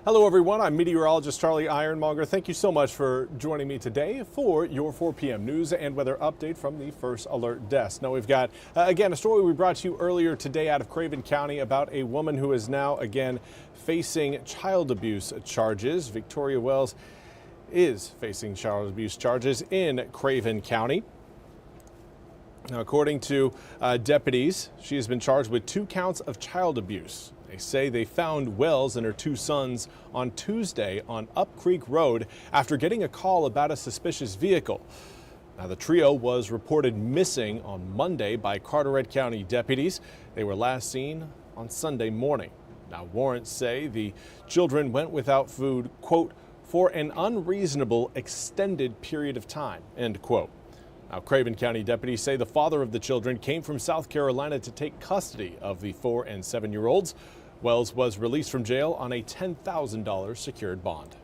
Hello everyone, I'm Meteorologist Charlie Ironmonger. Thank you so much for joining me today for your 4 p.m. news and weather update from the First Alert Desk. Now we've got, again, a story we brought to you earlier today out of Craven County about a woman who is now, again, facing child abuse charges. Victoria Wells is facing child abuse charges in Craven County. Now, according to deputies, she has been charged with 2 counts of child abuse. They say they found Wells and her 2 sons on Tuesday on Up Creek Road after getting a call about a suspicious vehicle. Now, the trio was reported missing on Monday by Carteret County deputies. They were last seen on Sunday morning. Now, warrants say the children went without food, quote, for an unreasonable extended period of time, end quote. Now, Craven County deputies say the father of the children came from South Carolina to take custody of the 4- and 7-year-olds. Wells was released from jail on a $10,000 secured bond.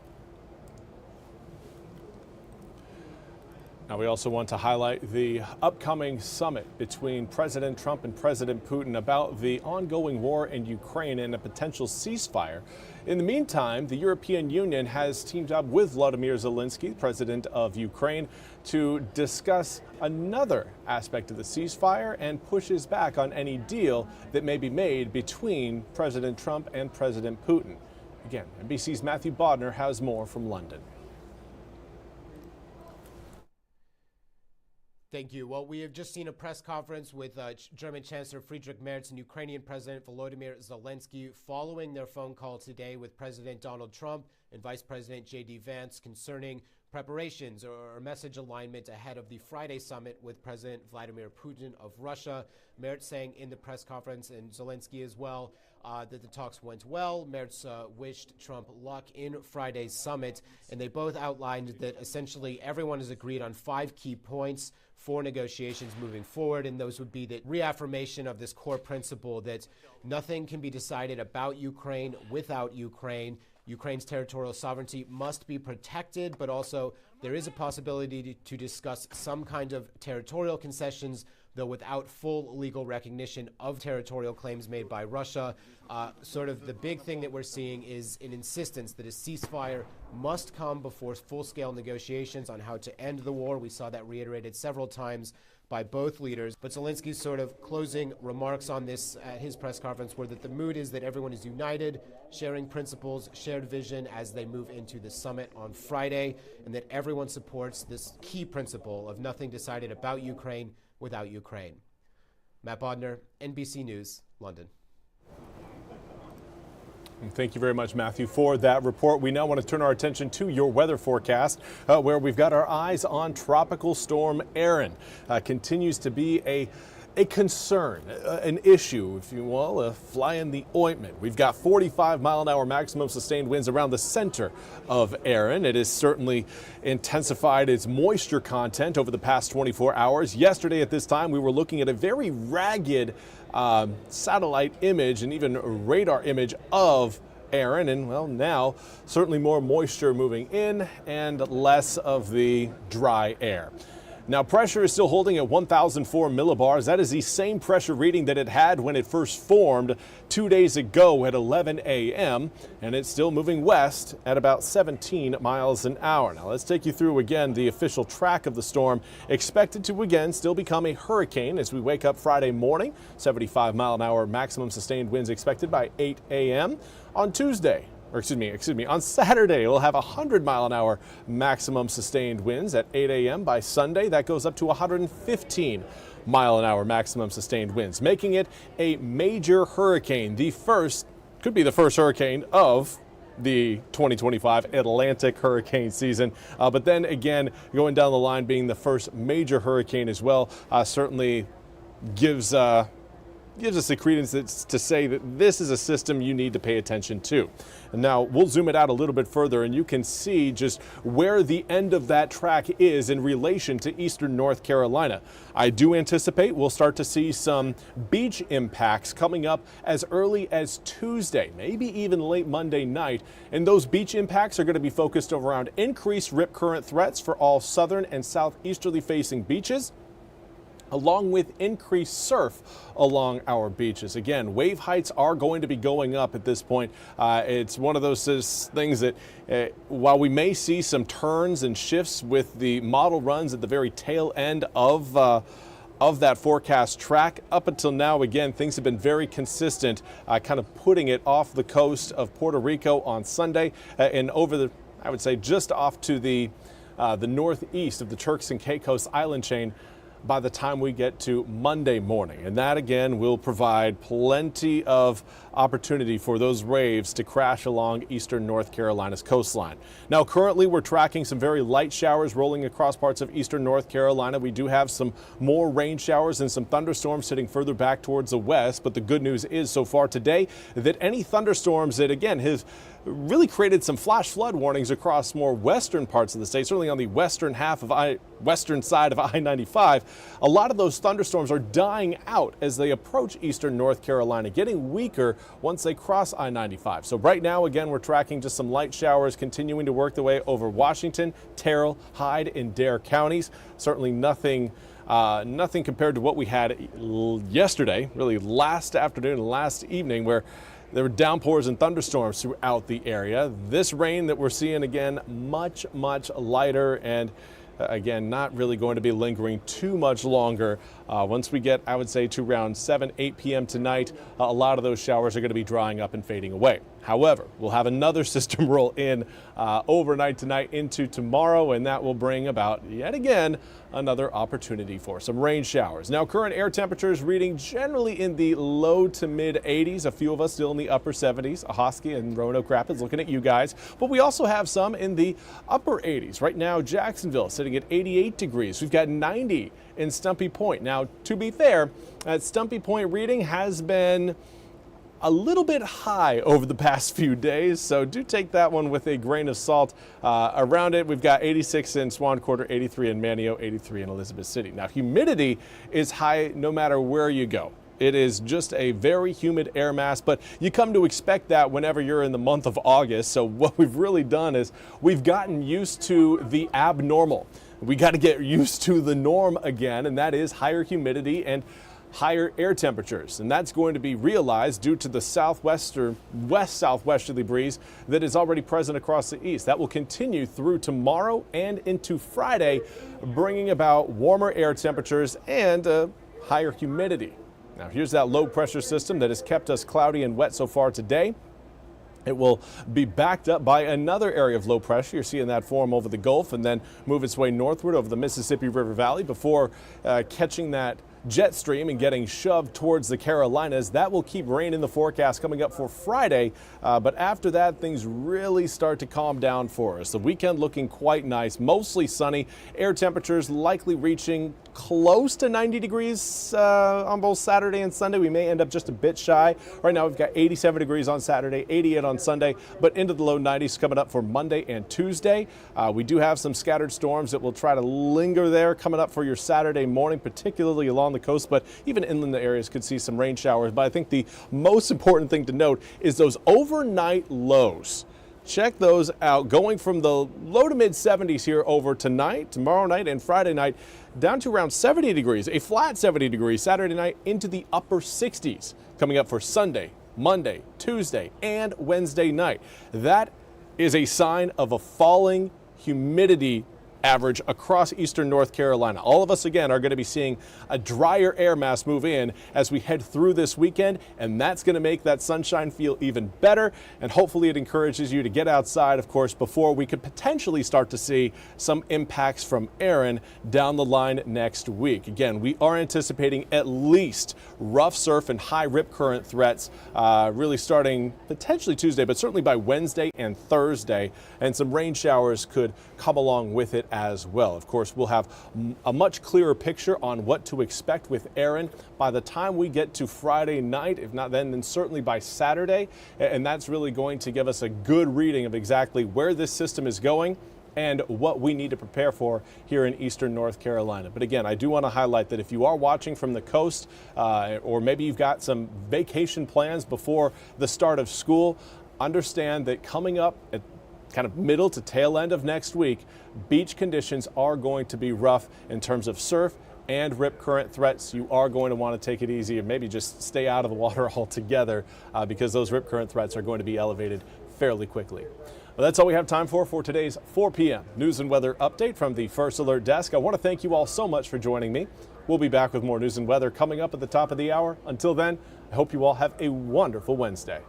Now, we also want to highlight the upcoming summit between President Trump and President Putin about the ongoing war in Ukraine and a potential ceasefire. In the meantime, the European Union has teamed up with Volodymyr Zelensky, president of Ukraine, to discuss another aspect of the ceasefire and pushes back on any deal that may be made between President Trump and President Putin. Again, NBC's Matthew Bodner has more from London. Thank you. Well, we have just seen a press conference with German Chancellor Friedrich Merz and Ukrainian President Volodymyr Zelensky following their phone call today with President Donald Trump and Vice President J.D. Vance concerning preparations or message alignment ahead of the Friday summit with President Vladimir Putin of Russia. Merz saying in the press conference, and Zelensky as well, that the talks went well. Merz wished Trump luck in Friday's summit, and they both outlined that essentially everyone has agreed on 5 key points for negotiations moving forward, and those would be the reaffirmation of this core principle that nothing can be decided about Ukraine without Ukraine. Ukraine's territorial sovereignty must be protected, but also there is a possibility to discuss some kind of territorial concessions, though without full legal recognition of territorial claims made by Russia. Sort of the big thing that we're seeing is an insistence that a ceasefire must come before full-scale negotiations on how to end the war. We saw that reiterated several times by both leaders. But Zelensky's sort of closing remarks on this at his press conference were that the mood is that everyone is united, sharing principles, shared vision as they move into the summit on Friday, and that everyone supports this key principle of nothing decided about Ukraine without Ukraine. Matt Bodner, NBC News, London. Thank you very much, Matthew, for that report. We now want to turn our attention to your weather forecast, where we've got our eyes on Tropical Storm Erin. Continues to be a concern, an issue, if you will, a fly in the ointment. We've got 45-mile-an-hour maximum sustained winds around the center of Erin. It has certainly intensified its moisture content over the past 24 hours. Yesterday at this time, we were looking at a very ragged satellite image and even radar image of Erin, and well, now certainly more moisture moving in and less of the dry air. Now, pressure is still holding at 1,004 millibars. That is the same pressure reading that it had when it first formed 2 days ago at 11 a.m., and it's still moving west at about 17 miles an hour. Now, let's take you through again the official track of the storm. Expected to again still become a hurricane as we wake up Friday morning. 75-mile-an-hour maximum sustained winds expected by 8 a.m. On Tuesday. On Saturday, we'll have 100-mile-an-hour maximum sustained winds at 8 a.m. By Sunday, that goes up to 115-mile-an-hour maximum sustained winds, making it a major hurricane. Could be the first hurricane of the 2025 Atlantic hurricane season. But then again, going down the line, being the first major hurricane as well, certainly gives us the credence to say that this is a system you need to pay attention to. And now we'll zoom it out a little bit further and you can see just where the end of that track is in relation to eastern North Carolina. I do anticipate we'll start to see some beach impacts coming up as early as Tuesday, maybe even late Monday night. And those beach impacts are going to be focused around increased rip current threats for all southern and southeasterly facing beaches. along with increased surf along our beaches. Again, wave heights are going to be going up at this point. It's one of those things that while we may see some turns and shifts with the model runs at the very tail end of that forecast track, up until now, again, things have been very consistent, kind of putting it off the coast of Puerto Rico on Sunday and over the, I would say, just off to the northeast of the Turks and Caicos island chain by the time we get to Monday morning. And that again will provide plenty of opportunity for those waves to crash along eastern North Carolina's coastline. Now currently we're tracking some very light showers rolling across parts of eastern North Carolina. We do have some more rain showers and some thunderstorms sitting further back towards the west, but the good news is so far today that any thunderstorms that again have really created some flash flood warnings across more western parts of the state, certainly on the western side of I-95. A lot of those thunderstorms are dying out as they approach eastern North Carolina, getting weaker once they cross I-95. So right now, again, we're tracking just some light showers continuing to work their way over Washington, Terrell, Hyde, and Dare counties. Certainly nothing compared to what we had yesterday, really last afternoon and last evening, where there were downpours and thunderstorms throughout the area. This rain that we're seeing, again, much lighter and again, not really going to be lingering too much longer. Once we get, I would say, to around 7-8 p.m. tonight, a lot of those showers are going to be drying up and fading away. However, we'll have another system roll in overnight tonight into tomorrow, and that will bring about, yet again, another opportunity for some rain showers. Now, current air temperatures reading generally in the low to mid 80s. A few of us still in the upper 70s. Ahoskie and Roanoke Rapids, looking at you guys. But we also have some in the upper 80s. Right now, Jacksonville sitting at 88 degrees. We've got 90 in Stumpy Point. Now, to be fair, that Stumpy Point reading has been a little bit high over the past few days, so do take that one with a grain of salt. Around it, we've got 86 in Swan Quarter, 83 in Manio, 83 in Elizabeth City. Now, humidity is high no matter where you go. It is just a very humid air mass, but you come to expect that whenever you're in the month of August. So what we've really done is we've gotten used to the abnormal. We got to get used to the norm again, and that is higher humidity and higher air temperatures, and that's going to be realized due to the west-southwesterly breeze that is already present across the east. That will continue through tomorrow and into Friday, bringing about warmer air temperatures and higher humidity. Now, here's that low pressure system that has kept us cloudy and wet so far today. It will be backed up by another area of low pressure. You're seeing that form over the Gulf and then move its way northward over the Mississippi River Valley before catching that jet stream and getting shoved towards the Carolinas. That will keep rain in the forecast coming up for Friday, but after that things really start to calm down for us. The weekend looking quite nice, mostly sunny, air temperatures likely reaching close to 90 degrees on both Saturday and Sunday. We may end up just a bit shy. Right now we've got 87 degrees on Saturday, 88 on Sunday, but into the low 90s coming up for Monday and Tuesday. We do have some scattered storms that will try to linger there coming up for your Saturday morning, particularly along the coast, but even inland areas could see some rain showers. But I think the most important thing to note is those overnight lows. Check those out, going from the low to mid 70s here over tonight, tomorrow night, and Friday night, down to around 70 degrees, a flat 70 degrees Saturday night, into the upper 60s coming up for Sunday, Monday, Tuesday, and Wednesday night. That is a sign of a falling humidity average across eastern North Carolina. All of us, again, are going to be seeing a drier air mass move in as we head through this weekend, and that's going to make that sunshine feel even better, and hopefully it encourages you to get outside, of course, before we could potentially start to see some impacts from Erin down the line next week. Again, we are anticipating at least rough surf and high rip current threats really starting potentially Tuesday, but certainly by Wednesday and Thursday, and some rain showers could come along with it as well. Of course, we'll have a much clearer picture on what to expect with Erin by the time we get to Friday night, if not then certainly by Saturday. And that's really going to give us a good reading of exactly where this system is going and what we need to prepare for here in eastern North Carolina. But again, I do want to highlight that if you are watching from the coast, or maybe you've got some vacation plans before the start of school, understand that coming up at kind of middle to tail end of next week, beach conditions are going to be rough in terms of surf and rip current threats, you are going to want to take it easy and maybe just stay out of the water altogether because those rip current threats are going to be elevated fairly quickly. Well, that's all we have time for today's 4 p.m. news and weather update from the First Alert Desk. I want to thank you all so much for joining me. We'll be back with more news and weather coming up at the top of the hour. Until then, I hope you all have a wonderful Wednesday.